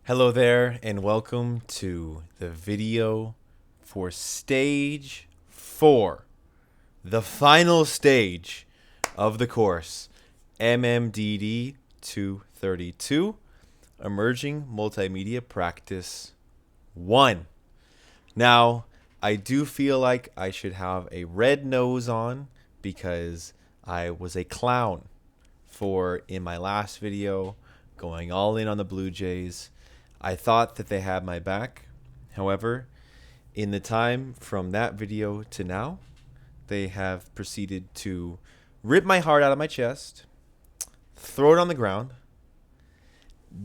Hello there, and welcome to the video for stage 4, the final stage of the course, MMDD 232, Emerging Multimedia Practice 1. Now, I do feel like I should have a red nose on because I was a clown in my last video, going all in on the Blue Jays. I thought that they had my back. However, in the time from that video to now, they have proceeded to rip my heart out of my chest, throw it on the ground,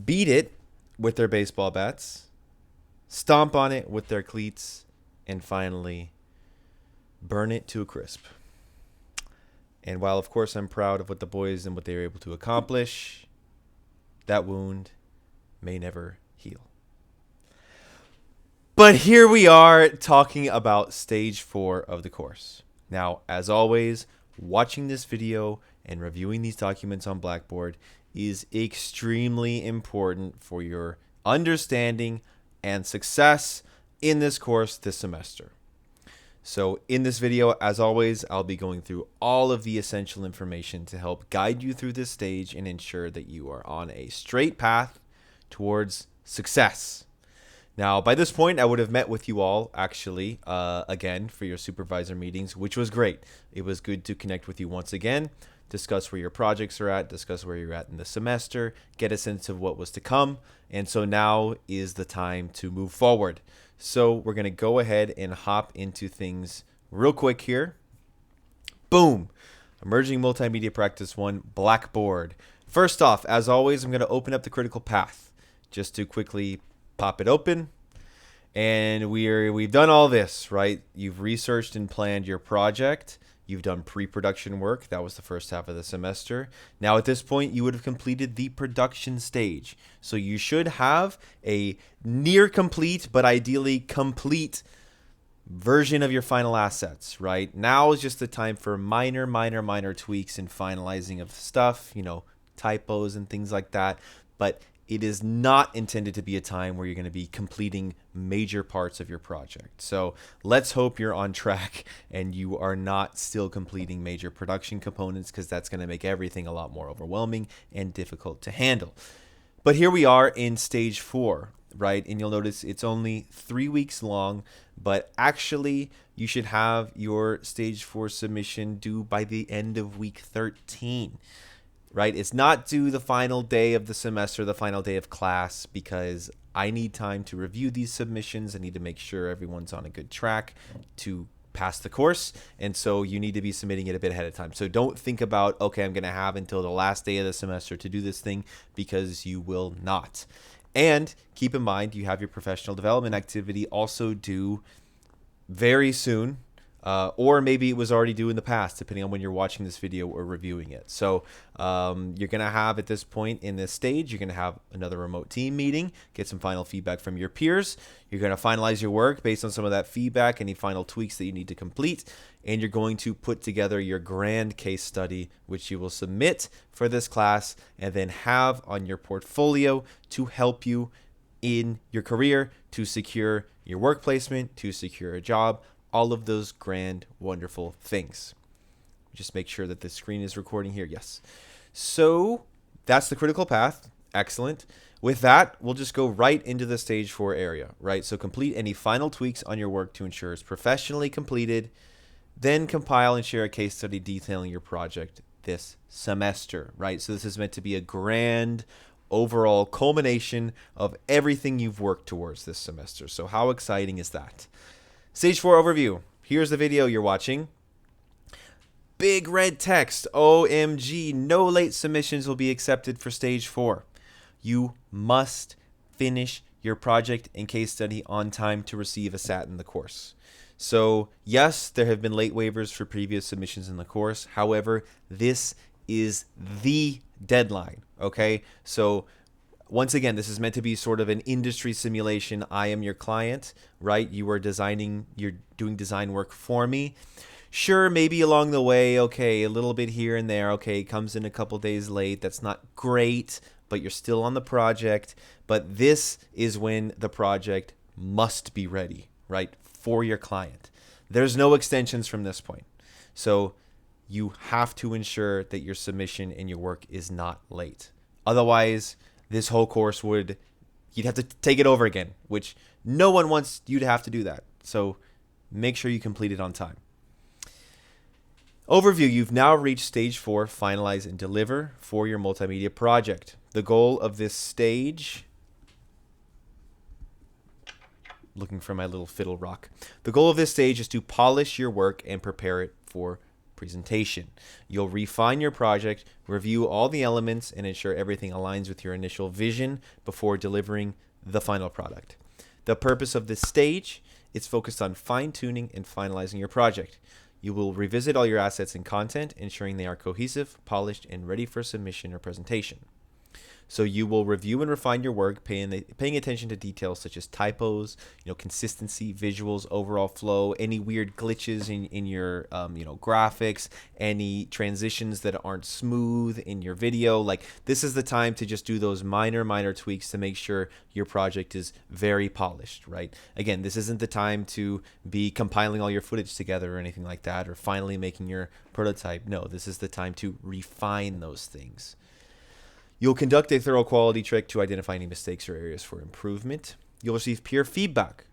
beat it with their baseball bats, stomp on it with their cleats, and finally burn it to a crisp. And while, of course, I'm proud of what the boys and what they were able to accomplish, that wound may never heal. But here we are talking about stage 4 of the course. Now, as always, watching this video and reviewing these documents on Blackboard is extremely important for your understanding and success in this course this semester. So in this video, as always, I'll be going through all of the essential information to help guide you through this stage and ensure that you are on a straight path towards success. Now, by this point, I would have met with you all, actually, again, for your supervisor meetings, which was great. It was good to connect with you once again, discuss where your projects are at, discuss where you're at in the semester, get a sense of what was to come. And so now is the time to move forward. So we're going to go ahead and hop into things real quick here. Boom. Emerging Multimedia Practice 1, Blackboard. First off, as always, I'm going to open up the critical path just to quickly pop it open. And we've done all this, right? You've researched and planned your project. You've done pre-production work. That was the first half of the semester. Now, at this point, you would have completed the production stage. So you should have a near complete, but ideally complete version of your final assets, right? Now is just the time for minor tweaks and finalizing of stuff, typos and things like that. But it is not intended to be a time where you're going to be completing major parts of your project. So let's hope you're on track and you are not still completing major production components, because that's going to make everything a lot more overwhelming and difficult to handle. But here we are in stage 4, right? And you'll notice it's only 3 weeks long, but actually you should have your stage 4 submission due by the end of week 13. Right? It's not due the final day of the semester, the final day of class, because I need time to review these submissions. I need to make sure everyone's on a good track to pass the course. And so you need to be submitting it a bit ahead of time. So don't think about, okay, I'm going to have until the last day of the semester to do this thing, because you will not. And keep in mind, you have your professional development activity also due very soon. Or maybe it was already due in the past, depending on when you're watching this video or reviewing it. So you're going to have, at this point in this stage, you're going to have another remote team meeting, get some final feedback from your peers. You're going to finalize your work based on some of that feedback, any final tweaks that you need to complete. And you're going to put together your grand case study, which you will submit for this class and then have on your portfolio to help you in your career, to secure your work placement, to secure a job. All of those grand, wonderful things. Just make sure that the screen is recording here. Yes. So that's the critical path. Excellent. With that, we'll just go right into the stage 4 area, right? So complete any final tweaks on your work to ensure it's professionally completed. Then compile and share a case study detailing your project this semester, right? So this is meant to be a grand overall culmination of everything you've worked towards this semester. So how exciting is that? Stage 4 overview. Here's the video you're watching. Big red text. OMG. No late submissions will be accepted for stage 4. You must finish your project and case study on time to receive a SAT in the course. So yes, there have been late waivers for previous submissions in the course. However, this is the deadline. Okay. So once again, this is meant to be sort of an industry simulation. I am your client, right? You're doing design work for me. Sure, maybe along the way, okay, a little bit here and there, okay, it comes in a couple days late. That's not great, but you're still on the project. But this is when the project must be ready, right, for your client. There's no extensions from this point. So you have to ensure that your submission and your work is not late. Otherwise, this whole course you'd have to take it over again, which no one wants you to have to do that. So make sure you complete it on time. Overview, you've now reached stage 4, finalize and deliver for your multimedia project. The goal of this stage, looking for my little fiddle rock. The goal of this stage is to polish your work and prepare it for presentation. You'll refine your project, review all the elements, and ensure everything aligns with your initial vision before delivering the final product. The purpose of this stage is focused on fine-tuning and finalizing your project. You will revisit all your assets and content, ensuring they are cohesive, polished, and ready for submission or presentation. So you will review and refine your work, paying attention to details such as typos, consistency, visuals, overall flow, any weird glitches in your graphics, any transitions that aren't smooth in your video. Like, this is the time to just do those minor tweaks to make sure your project is very polished, right? Again, this isn't the time to be compiling all your footage together or anything like that, or finally making your prototype. No, this is the time to refine those things. You'll conduct a thorough quality check to identify any mistakes or areas for improvement. You'll receive peer feedback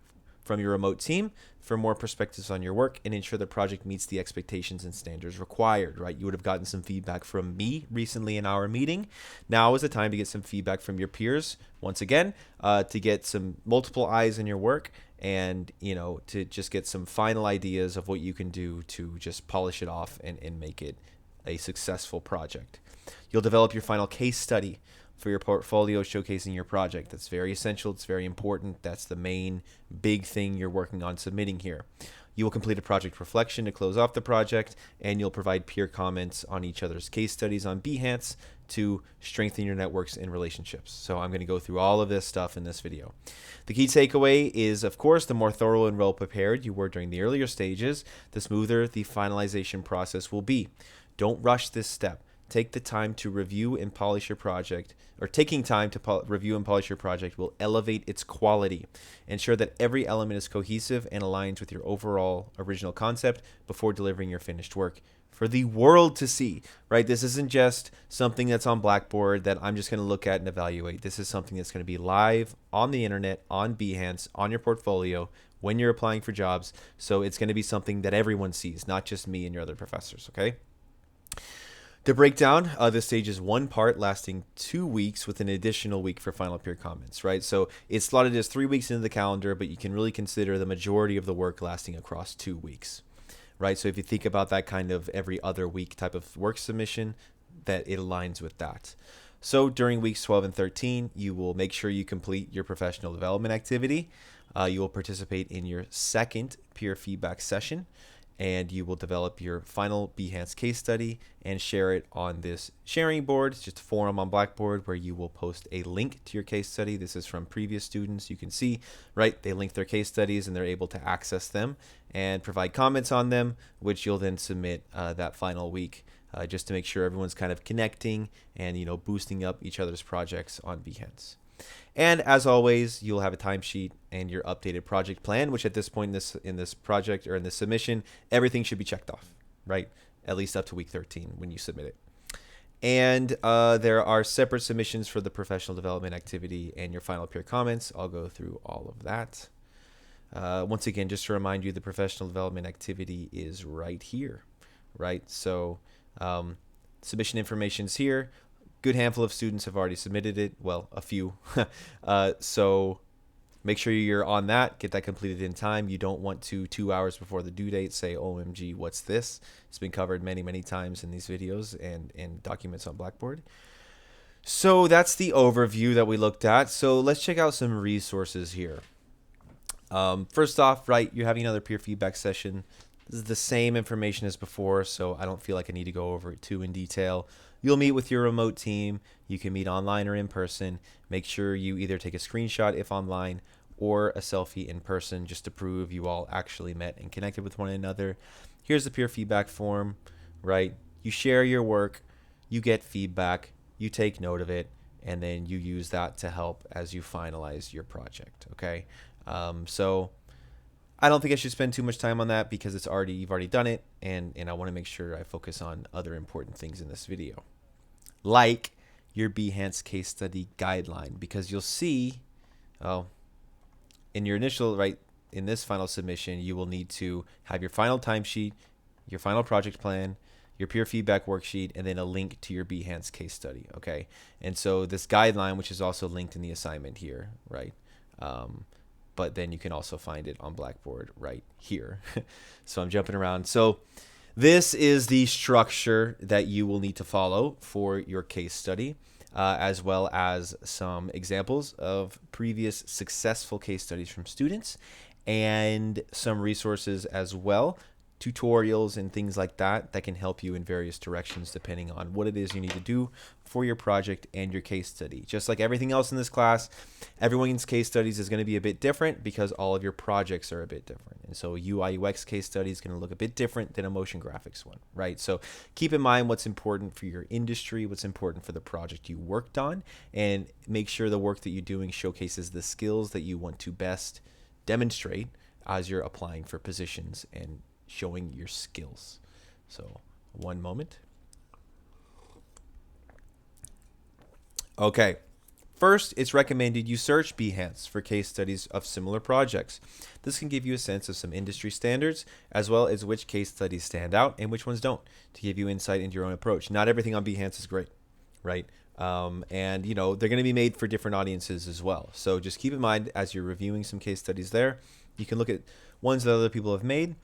from your remote team for more perspectives on your work and ensure the project meets the expectations and standards required, right? You would have gotten some feedback from me recently in our meeting. Now is the time to get some feedback from your peers, once again, to get some multiple eyes in your work and, to just get some final ideas of what you can do to just polish it off and make it a successful project. You'll develop your final case study for your portfolio showcasing your project. That's very essential. It's very important. That's the main big thing you're working on submitting here. You will complete a project reflection to close off the project, and you'll provide peer comments on each other's case studies on Behance to strengthen your networks and relationships. So I'm going to go through all of this stuff in this video. The key takeaway is, of course, the more thorough and well prepared you were during the earlier stages, the smoother the finalization process will be. Don't rush this step. Take the time to review and polish your project, or taking time to review and polish your project will elevate its quality. Ensure that every element is cohesive and aligns with your overall original concept before delivering your finished work for the world to see, right? This isn't just something that's on Blackboard that I'm just going to look at and evaluate. This is something that's going to be live on the internet, on Behance, on your portfolio when you're applying for jobs. So it's going to be something that everyone sees, not just me and your other professors, okay? The breakdown, this stage is one part lasting 2 weeks with an additional week for final peer comments, right? So it's slotted as 3 weeks into the calendar, but you can really consider the majority of the work lasting across 2 weeks, right? So if you think about that kind of every other week type of work submission, that it aligns with that. So during weeks 12 and 13, you will make sure you complete your professional development activity. You will participate in your second peer feedback session, and you will develop your final Behance case study and share it on this sharing board. It's just a forum on Blackboard where you will post a link to your case study. This is from previous students. You can see, right, they link their case studies and they're able to access them and provide comments on them, which you'll then submit that final week just to make sure everyone's kind of connecting and, boosting up each other's projects on Behance. And as always, you'll have a timesheet and your updated project plan, which at this point in this project or in this submission, everything should be checked off, right? At least up to week 13 when you submit it. And there are separate submissions for the professional development activity and your final peer comments. I'll go through all of that. Once again, just to remind you, the professional development activity is right here, right? So submission information is here. Good handful of students have already submitted it. Well, a few. So make sure you're on that. Get that completed in time. You don't want to 2 hours before the due date say, OMG, what's this? It's been covered many times in these videos and documents on Blackboard. So that's the overview that we looked at. So let's check out some resources here. First off, right, you're having another peer feedback session. This is the same information as before, so I don't feel like I need to go over it too in detail. You'll meet with your remote team. You can meet online or in person. Make sure you either take a screenshot if online or a selfie in person just to prove you all actually met and connected with one another. Here's the peer feedback form, right? You share your work, you get feedback, you take note of it, and then you use that to help as you finalize your project. Okay, so I don't think I should spend too much time on that because you've already done it, and I want to make sure I focus on other important things in this video, like your Behance case study guideline, because you'll see, oh, in your initial, right, in this final submission, you will need to have your final timesheet, your final project plan, your peer feedback worksheet, and then a link to your Behance case study. Okay, and so this guideline, which is also linked in the assignment here, right? But then you can also find it on Blackboard right here. So I'm jumping around. So this is the structure that you will need to follow for your case study, as well as some examples of previous successful case studies from students and some resources as well, tutorials and things like that that can help you in various directions depending on what it is you need to do for your project and your case study. Just like everything else in this class, everyone's case studies is going to be a bit different because all of your projects are a bit different. And so UI UX case study is going to look a bit different than a motion graphics one, right? So keep in mind what's important for your industry, what's important for the project you worked on, and make sure the work that you're doing showcases the skills that you want to best demonstrate as you're applying for positions and showing your skills. So one moment. Okay, first, it's recommended you search Behance for case studies of similar projects. This can give you a sense of some industry standards, as well as which case studies stand out and which ones don't, to give you insight into your own approach. Not everything on Behance is great, right? And you know, they're going to be made for different audiences as well. So just keep in mind as you're reviewing some case studies there, you can look at ones that other people have made,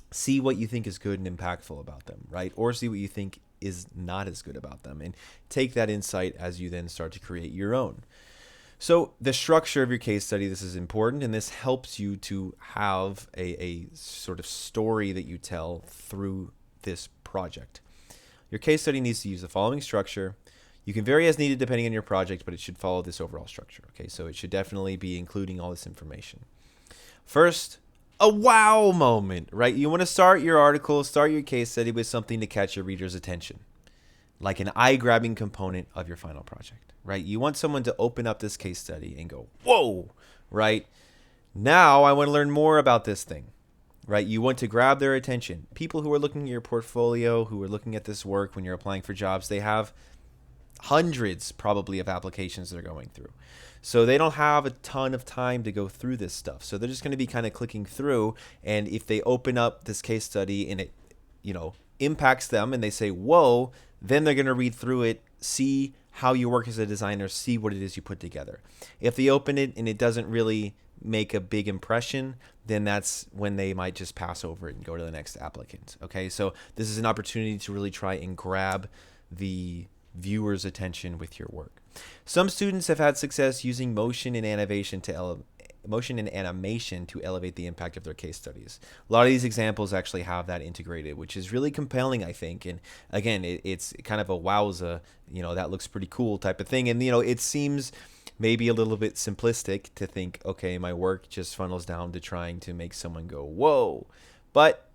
see what you think is good and impactful about them, right? Or see what you think is not as good about them, and take that insight as you then start to create your own. So the structure of your case study, this is important, and this helps you to have a sort of story that you tell through this project. Your case study needs to use the following structure. You can vary as needed depending on your project, but it should follow this overall structure. Okay, so it should definitely be including all this information. First, a wow moment, right? You want to start your article, start your case study with something to catch your reader's attention, like an eye-grabbing component of your final project, right? You want someone to open up this case study and go, whoa, right? Now I want to learn more about this thing, right? You want to grab their attention. People who are looking at your portfolio, who are looking at this work when you're applying for jobs, they have hundreds probably of applications they're going through. So they don't have a ton of time to go through this stuff. So they're just going to be kind of clicking through. And if they open up this case study and it, you know, impacts them and they say, whoa, then they're going to read through it, see how you work as a designer, see what it is you put together. If they open it and it doesn't really make a big impression, then that's when they might just pass over it and go to the next applicant. Okay, so this is an opportunity to really try and grab the viewer's attention with your work. Some students have had success using motion and animation to elevate the impact of their case studies. A lot of these examples actually have that integrated, which is really compelling, I think. And again, it's kind of a wowza, you know, that looks pretty cool type of thing. And, you know, it seems maybe a little bit simplistic to think, okay, my work just funnels down to trying to make someone go, whoa. But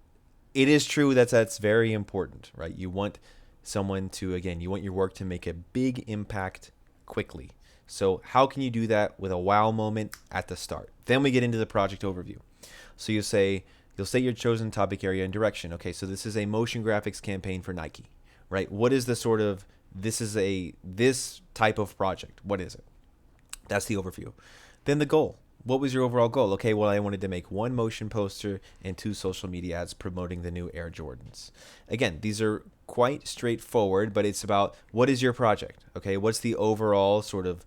it is true that that's very important, right? You want someone to, again, you want your work to make a big impact quickly. So how can you do that with a wow moment at the start? Then we get into the project overview. So you'll state your chosen topic area and direction. Okay, so this is a motion graphics campaign for Nike, right? What is the sort of, this type of project? What is it? That's the overview. Then the goal. What was your overall goal? Okay, well, I wanted to make one motion poster and 2 social media ads promoting the new Air Jordans. Again, these are quite straightforward, but it's about what is your project? Okay, what's the overall sort of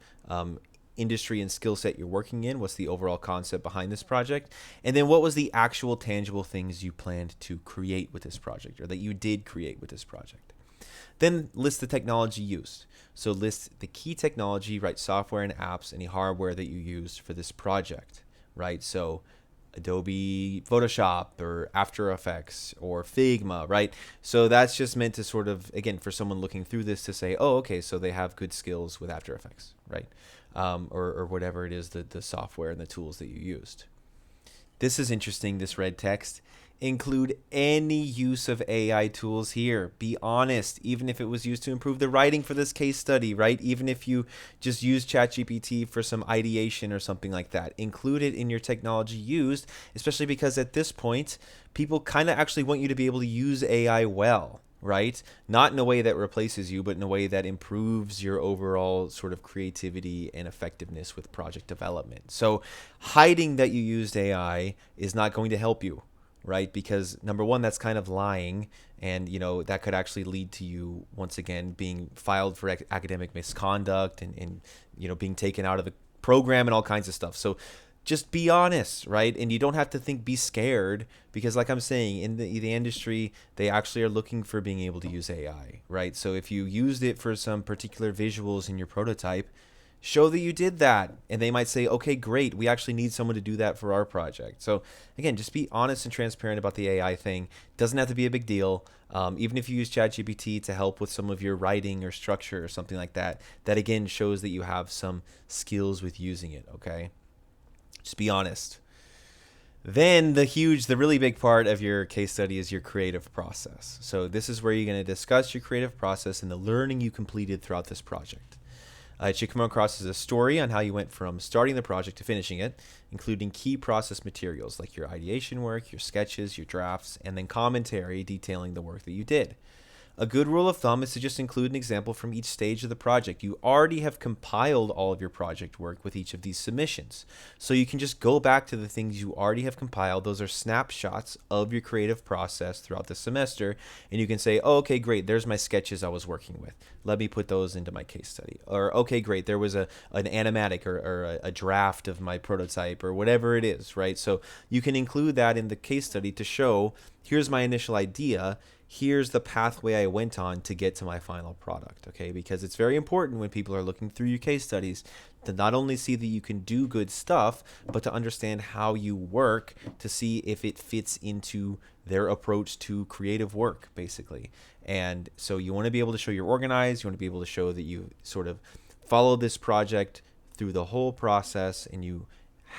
industry and skill set you're working in? What's the overall concept behind this project? And then what was the actual tangible things you planned to create with this project, or that you did create with this project? Then list the technology used. So list the key technology, right? Software and apps, any hardware that you used for this project, right? So Adobe Photoshop or After Effects or Figma, right? So that's just meant to sort of, again, for someone looking through this to say, oh, okay, so they have good skills with After Effects, right? Or whatever it is, the software and the tools that you used. This is interesting, this red text. include any use of AI tools here. Be honest, even if it was used to improve the writing for this case study, right? Even if you just use ChatGPT for some ideation or something like that, include it in your technology used, especially because at this point, people kind of actually want you to be able to use AI well, right? Not in a way that replaces you, but in a way that improves your overall sort of creativity and effectiveness with project development. So hiding that you used AI is not going to help you, right? Because number one, that's kind of lying, and that could actually lead to you once again being filed for academic misconduct and being taken out of the program and all kinds of stuff. So just be honest, right? And you don't have to be scared, because like I'm saying, in the industry, they actually are looking for being able to use AI, right? So if you used it for some particular visuals in your prototype, show that you did that, and they might say, okay, great, we actually need someone to do that for our project. So again, just be honest and transparent about the AI thing. Doesn't have to be a big deal. Even if you use ChatGPT to help with some of your writing or structure or something like that, that again shows that you have some skills with using it, okay? Just be honest. Then the really big part of your case study is your creative process. So this is where you're going to discuss your creative process and the learning you completed throughout this project. It should come across as a story on how you went from starting the project to finishing it, including key process materials like your ideation work, your sketches, your drafts, and then commentary detailing the work that you did. A good rule of thumb is to just include an example from each stage of the project. You already have compiled all of your project work with each of these submissions. So you can just go back to the things you already have compiled. Those are snapshots of your creative process throughout the semester. And you can say, oh, okay, great, there's my sketches I was working with. Let me put those into my case study. Or, okay, great, there was an animatic or a draft of my prototype or whatever it is, right? So you can include that in the case study to show, here's my initial idea. Here's the pathway I went on to get to my final product, okay? Because it's very important when people are looking through your case studies to not only see that you can do good stuff, but to understand how you work to see if it fits into their approach to creative work, basically. And so you want to be able to show you're organized. You want to be able to show that you sort of follow this project through the whole process, and you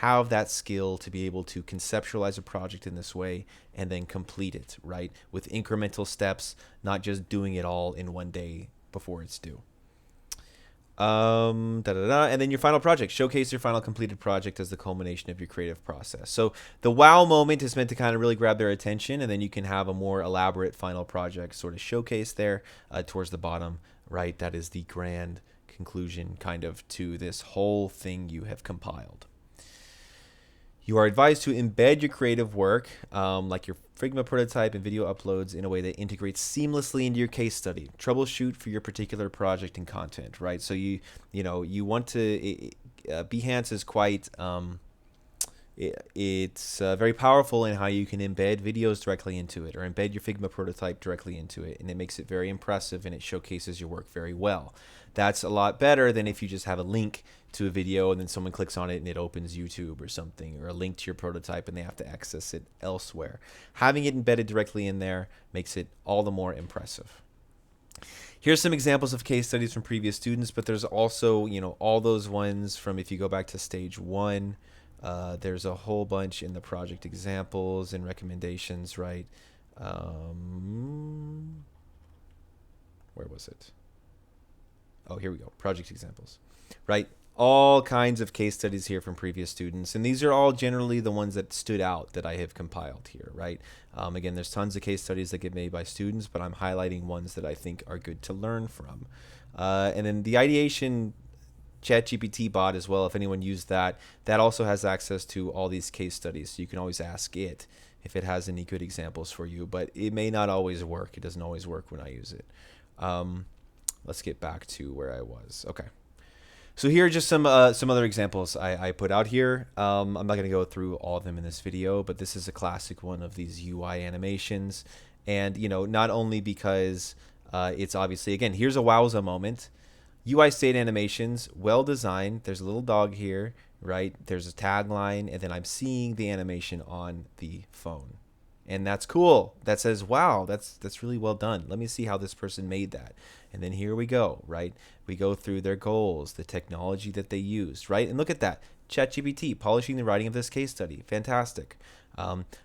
have that skill to be able to conceptualize a project in this way and then complete it, right? With incremental steps, not just doing it all in one day before it's due. And then your final project. Showcase your final completed project as the culmination of your creative process. So the wow moment is meant to kind of really grab their attention, and then you can have a more elaborate final project sort of showcase there towards the bottom, right? That is the grand conclusion kind of to this whole thing you have compiled. You are advised to embed your creative work, like your Figma prototype and video uploads, in a way that integrates seamlessly into your case study. Troubleshoot for your particular project and content, right? So you want to. Behance is quite. It's very powerful in how you can embed videos directly into it, or embed your Figma prototype directly into it, and it makes it very impressive, and it showcases your work very well. That's a lot better than if you just have a link to a video and then someone clicks on it and it opens YouTube or something, or a link to your prototype and they have to access it elsewhere. Having it embedded directly in there makes it all the more impressive. Here's some examples of case studies from previous students, but there's also, all those ones from, if you go back to stage 1, there's a whole bunch in the project examples and recommendations, right? Where was it? Oh, here we go. Project examples, right? All kinds of case studies here from previous students. And these are all generally the ones that stood out that I have compiled here, right? Again, there's tons of case studies that get made by students, but I'm highlighting ones that I think are good to learn from. And then the ideation ChatGPT bot as well, if anyone used that, that also has access to all these case studies. So you can always ask it if it has any good examples for you, but it may not always work. It doesn't always work when I use it. Let's get back to where I was. Okay. So here are just some other examples I put out here. I'm not going to go through all of them in this video, but this is a classic one of these UI animations. And, not only because it's obviously, again, here's a wowza moment. UI state animations, well designed. There's a little dog here, right? There's a tagline, and then I'm seeing the animation on the phone. And that's cool. That says, wow, that's really well done. Let me see how this person made that. And then here we go, right? We go through their goals, the technology that they used, right? And look at that. ChatGPT, polishing the writing of this case study. Fantastic.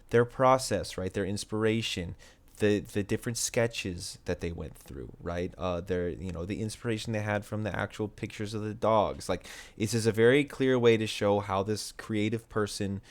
their process, right? Their inspiration, the different sketches that they went through, right? Their, the inspiration they had from the actual pictures of the dogs. Like, this is a very clear way to show how this creative person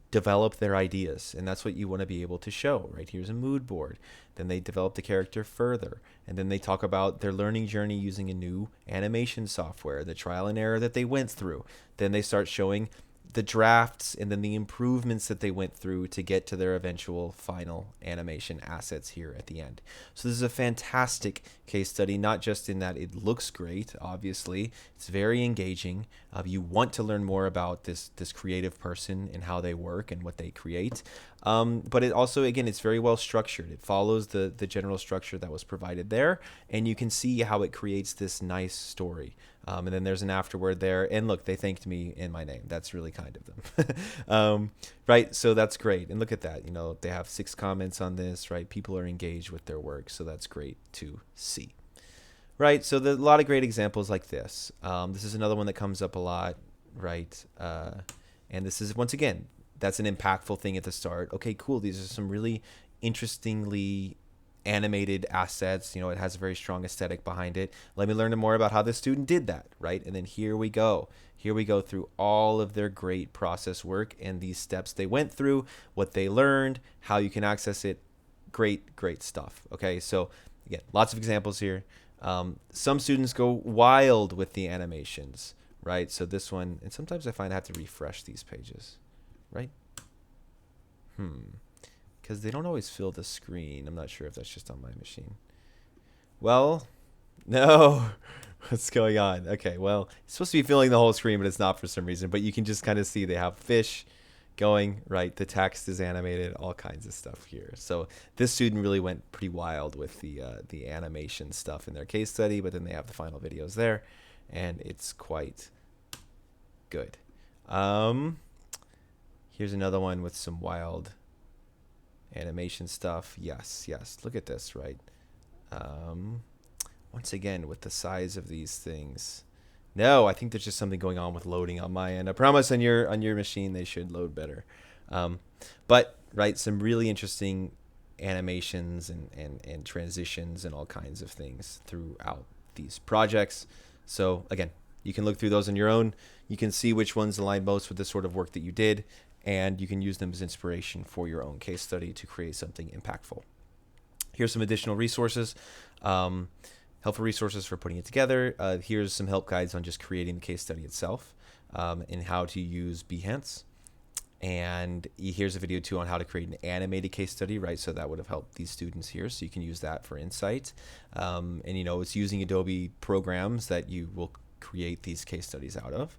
develop their ideas, and that's what you want to be able to show, right? Here's a mood board. Then they develop the character further, and then they talk about their learning journey using a new animation software, the trial and error that they went through. Then they start showing the drafts and then the improvements that they went through to get to their eventual final animation assets here at the end. So this is a fantastic case study, not just in that it looks great, obviously, it's very engaging. You want to learn more about this creative person and how they work and what they create. But it also, again, it's very well structured. It follows the general structure that was provided there, and you can see how it creates this nice story. And then there's an afterword there. And look, they thanked me in my name. That's really kind of them. Right? So that's great. And look at that. They have 6 comments on this, right? People are engaged with their work. So that's great to see. Right? So there's a lot of great examples like this. This is another one that comes up a lot, right? And this is, once again, that's an impactful thing at the start. Okay, cool. These are some really interestingly animated assets. It has a very strong aesthetic behind it. Let me learn more about how the student did that, right? And then here we go through all of their great process work and these steps they went through, what they learned, how you can access it. Great stuff. Okay, so again, lots of examples here. Some students go wild with the animations, right? So this one, and sometimes I find I have to refresh these pages, right? Because they don't always fill the screen. I'm not sure if that's just on my machine. Well, no. What's going on? Okay, well, it's supposed to be filling the whole screen, but it's not for some reason. But you can just kind of see they have fish going, right? The text is animated, all kinds of stuff here. So this student really went pretty wild with the animation stuff in their case study, but then they have the final videos there, and it's quite good. Here's another one with some wild animation stuff. Yes. Look at this, right? Once again, with the size of these things. No, I think there's just something going on with loading on my end. I promise on your machine they should load better. But right, some really interesting animations and transitions and all kinds of things throughout these projects. So again, you can look through those on your own. You can see which ones align most with the sort of work that you did, and you can use them as inspiration for your own case study to create something impactful. Here's some additional resources, helpful resources for putting it together. Here's some help guides on just creating the case study itself, and how to use Behance. And here's a video too on how to create an animated case study, right? So that would have helped these students here. So you can use that for insight. And it's using Adobe programs that you will create these case studies out of.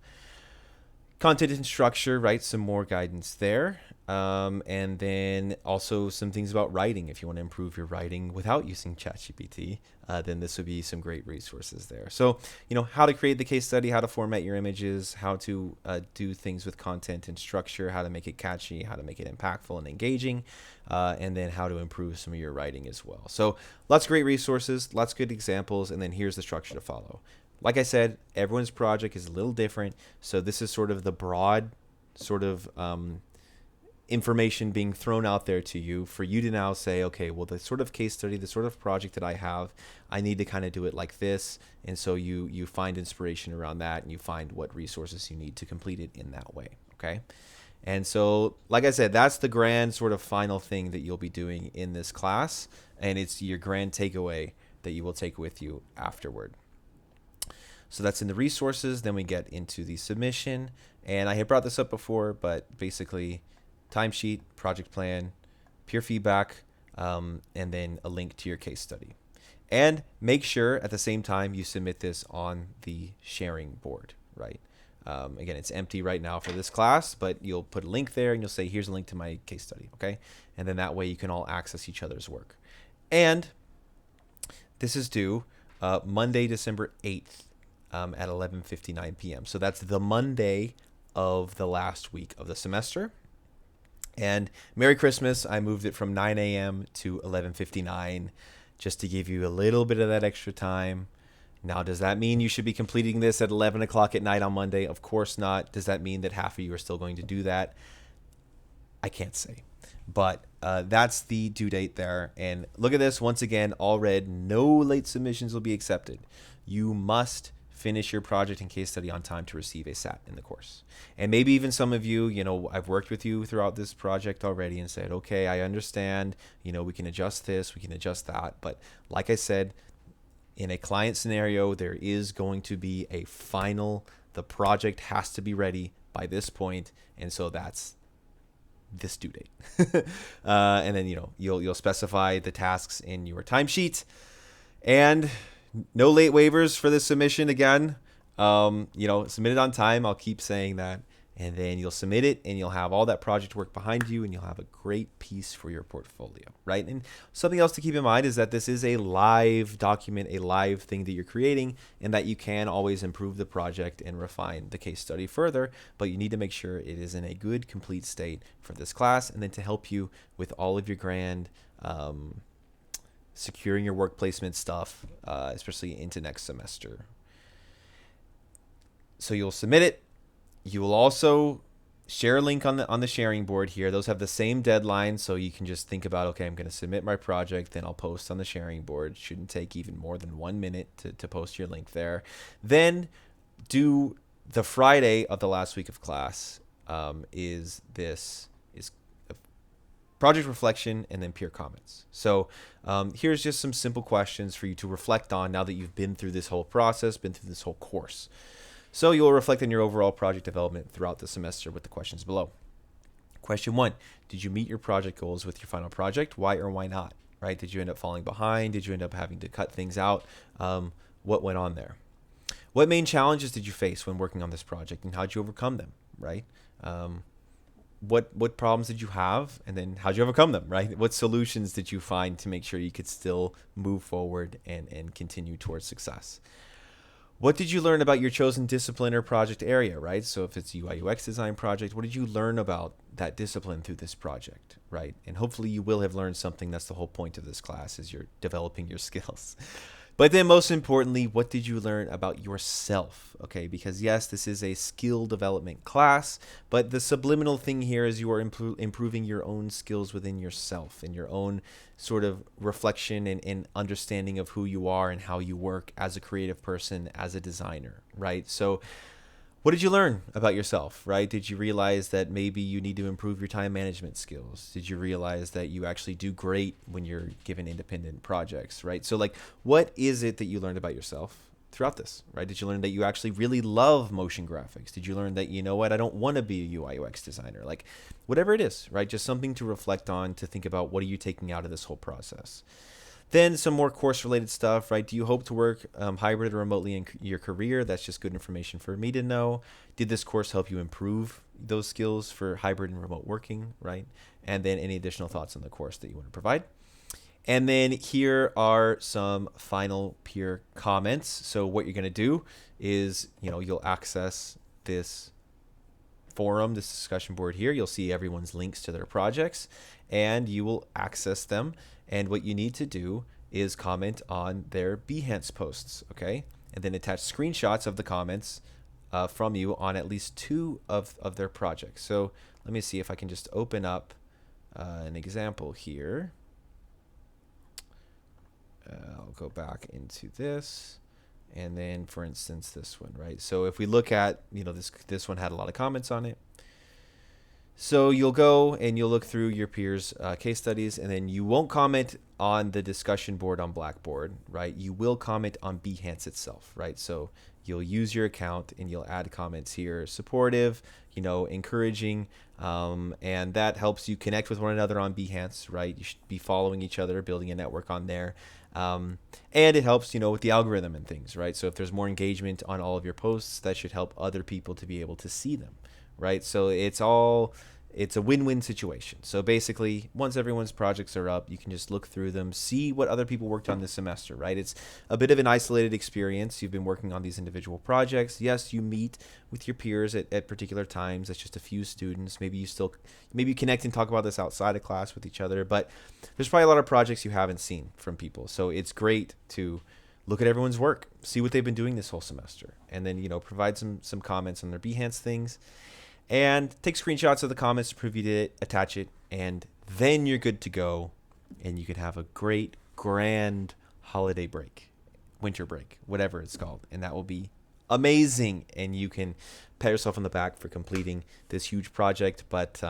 Content and structure, right? Some more guidance there. And then also some things about writing. If you want to improve your writing without using ChatGPT, then this would be some great resources there. So, how to create the case study, how to format your images, how to do things with content and structure, how to make it catchy, how to make it impactful and engaging, and then how to improve some of your writing as well. So lots of great resources, lots of good examples, and then here's the structure to follow. Like I said, everyone's project is a little different. So this is sort of the broad sort of information being thrown out there to you for you to now say, okay, well, the sort of case study, the sort of project that I have, I need to kind of do it like this. And so you find inspiration around that, and you find what resources you need to complete it in that way. Okay. And so, like I said, that's the grand sort of final thing that you'll be doing in this class. And it's your grand takeaway that you will take with you afterward. So that's in the resources. Then we get into the submission. And I had brought this up before, but basically timesheet, project plan, peer feedback, and then a link to your case study. And make sure at the same time you submit this on the sharing board, right? Again, it's empty right now for this class, but you'll put a link there and you'll say, here's a link to my case study, okay? And then that way you can all access each other's work. And this is due Monday, December 8th. At 11:59 p.m. So that's the Monday of the last week of the semester. And Merry Christmas. I moved it from 9 a.m. to 11:59 just to give you a little bit of that extra time. Now, does that mean you should be completing this at 11 o'clock at night on Monday? Of course not. Does that mean that half of you are still going to do that? I can't say. But that's the due date there. And look at this once again, all red. No late submissions will be accepted. You must finish your project and case study on time to receive a SAT in the course. And maybe even some of you, I've worked with you throughout this project already and said, okay, I understand, we can adjust this, we can adjust that. But like I said, in a client scenario, there is going to be a final, the project has to be ready by this point. And so that's this due date. And then, you'll specify the tasks in your timesheet. And no late waivers for this submission again. Submit it on time. I'll keep saying that. And then you'll submit it and you'll have all that project work behind you and you'll have a great piece for your portfolio, right? And something else to keep in mind is that this is a live document, a live thing that you're creating, and that you can always improve the project and refine the case study further, but you need to make sure it is in a good, complete state for this class, and then to help you with all of your grand securing your work placement stuff, especially into next semester. So you'll submit it. You will also share a link on the sharing board here. Those have the same deadline, so you can just think about, okay, I'm going to submit my project, then I'll post on the sharing board. Shouldn't take even more than 1 minute to post your link there. Then do the Friday of the last week of class is project reflection and then peer comments. So here's just some simple questions for you to reflect on now that you've been through this whole process, been through this whole course. So you'll reflect on your overall project development throughout the semester with the questions below. Question 1, did you meet your project goals with your final project? Why or why not, right? Did you end up falling behind? Did you end up having to cut things out? What went on there? What main challenges did you face when working on this project and how'd you overcome them, right? What problems did you have and then how'd you overcome them, right? What solutions did you find to make sure you could still move forward and continue towards success? What did you learn about your chosen discipline or project area, right? So if it's UI UX design project, what did you learn about that discipline through this project, right? And hopefully you will have learned something. That's the whole point of this class, is you're developing your skills. But then most importantly, what did you learn about yourself? Okay, because yes, this is a skill development class, but the subliminal thing here is you are improving your own skills within yourself and your own sort of reflection and understanding of who you are and how you work as a creative person, as a designer, right? So what did you learn about yourself, right? Did you realize that maybe you need to improve your time management skills? Did you realize that you actually do great when you're given independent projects, right? So like, what is it that you learned about yourself throughout this, right? Did you learn that you actually really love motion graphics? Did you learn that, I don't want to be a UI UX designer? Like whatever it is, right? Just something to reflect on, to think about what are you taking out of this whole process. Then some more course-related stuff, right? Do you hope to work hybrid or remotely in your career? That's just good information for me to know. Did this course help you improve those skills for hybrid and remote working, right? And then any additional thoughts on the course that you want to provide. And then here are some final peer comments. So what you're going to do is, you'll access this forum, this discussion board here. You'll see everyone's links to their projects, and you will access them. And what you need to do is comment on their Behance posts, okay? And then attach screenshots of the comments from you on at least 2 of their projects. So let me see if I can just open up an example here. I'll go back into this. And then, for instance, this one, right? So if we look at, this one had a lot of comments on it. So you'll go and you'll look through your peers' case studies, and then you won't comment on the discussion board on Blackboard, right? You will comment on Behance itself, right? So you'll use your account and you'll add comments here, supportive, encouraging, and that helps you connect with one another on Behance, right? You should be following each other, building a network on there. And it helps, with the algorithm and things, right? So if there's more engagement on all of your posts, that should help other people to be able to see them. Right, so it's a win-win situation. So basically, once everyone's projects are up, you can just look through them, see what other people worked on this semester, right? It's a bit of an isolated experience. You've been working on these individual projects. Yes, you meet with your peers at particular times. That's just a few students. Maybe you connect and talk about this outside of class with each other, but there's probably a lot of projects you haven't seen from people. So it's great to look at everyone's work, see what they've been doing this whole semester, and then, provide some comments on their Behance things. And take screenshots of the comments to prove you did it, attach it, and then you're good to go, and you can have a great, grand holiday break, winter break, whatever it's called, and that will be amazing. And you can pat yourself on the back for completing this huge project. But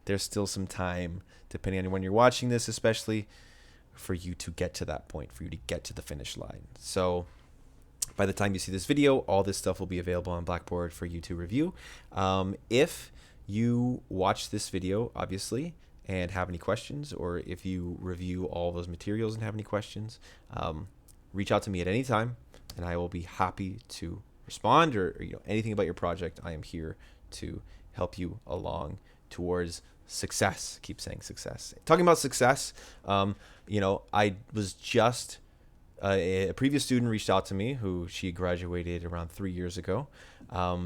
there's still some time, depending on when you're watching this, especially for you to get to that point, for you to get to the finish line. So by the time you see this video, all this stuff will be available on Blackboard for you to review. If you watch this video, obviously, and have any questions, or if you review all those materials and have any questions, reach out to me at any time, and I will be happy to respond, or anything about your project. I am here to help you along towards success. Keep saying success. Talking about success, I was just a previous student reached out to me who she graduated around 3 years ago,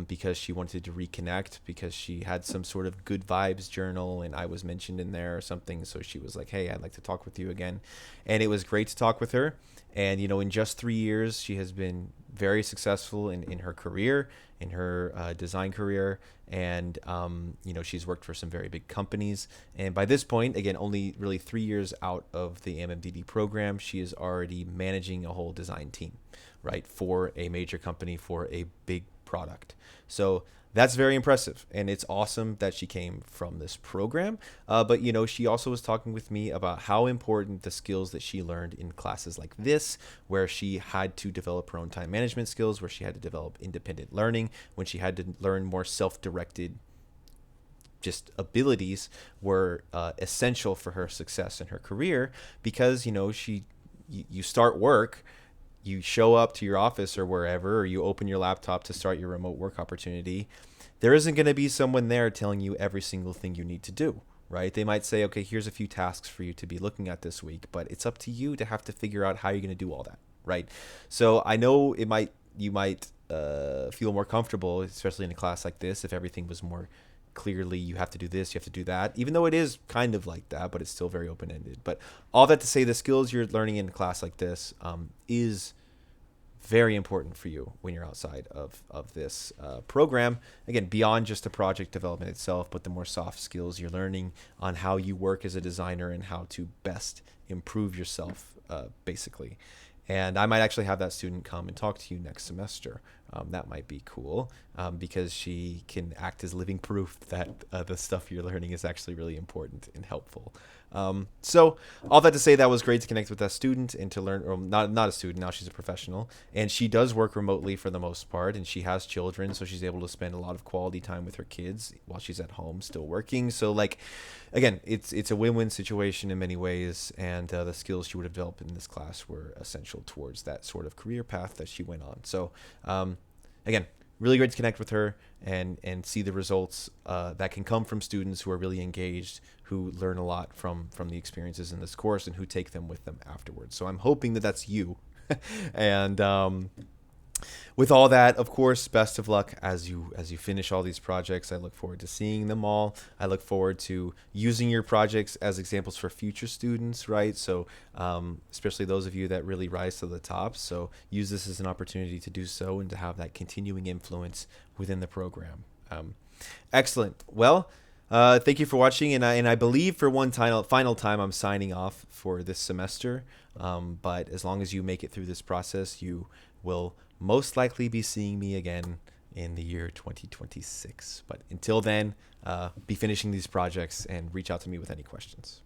because she wanted to reconnect, because she had some sort of good vibes journal and I was mentioned in there or something. So she was like, hey, I'd like to talk with you again. And it was great to talk with her. And, in just 3 years, she has been very successful in her career, in her design career. And, she's worked for some very big companies. And by this point, again, only really 3 years out of the MMDD program, she is already managing a whole design team, right, for a major company, for a big product. So that's very impressive, and it's awesome that she came from this program. But she also was talking with me about how important the skills that she learned in classes like this, where she had to develop her own time management skills, where she had to develop independent learning, when she had to learn more self-directed just abilities, were essential for her success in her career. Because you start work, you show up to your office or wherever, or you open your laptop to start your remote work opportunity, there isn't going to be someone there telling you every single thing you need to do, right? They might say, okay, here's a few tasks for you to be looking at this week, but it's up to you to have to figure out how you're going to do all that, right? So I know you might feel more comfortable, especially in a class like this, if everything was more clearly, you have to do this, you have to do that, even though it is kind of like that, but it's still very open-ended. But all that to say, the skills you're learning in a class like this is very important for you when you're outside of this program. Again, beyond just the project development itself, but the more soft skills you're learning on how you work as a designer and how to best improve yourself, basically. And I might actually have that student come and talk to you next semester. That might be cool, because she can act as living proof that the stuff you're learning is actually really important and helpful. So all that to say, that was great to connect with that student and to learn, or not a student, now she's a professional, and she does work remotely for the most part, and she has children, so she's able to spend a lot of quality time with her kids while she's at home still working. So again, it's a win-win situation in many ways, and the skills she would have developed in this class were essential towards that sort of career path that she went on. So again, really great to connect with her and see the results that can come from students who are really engaged, who learn a lot from the experiences in this course, and who take them with them afterwards. So I'm hoping that that's you. And with all that, of course, best of luck as you finish all these projects. I look forward to seeing them all. I look forward to using your projects as examples for future students, right? So especially those of you that really rise to the top. So use this as an opportunity to do so and to have that continuing influence within the program. Excellent. Well, thank you for watching, and I believe for one final time I'm signing off for this semester. But as long as you make it through this process, you will most likely be seeing me again in the year 2026. But until then, be finishing these projects and reach out to me with any questions.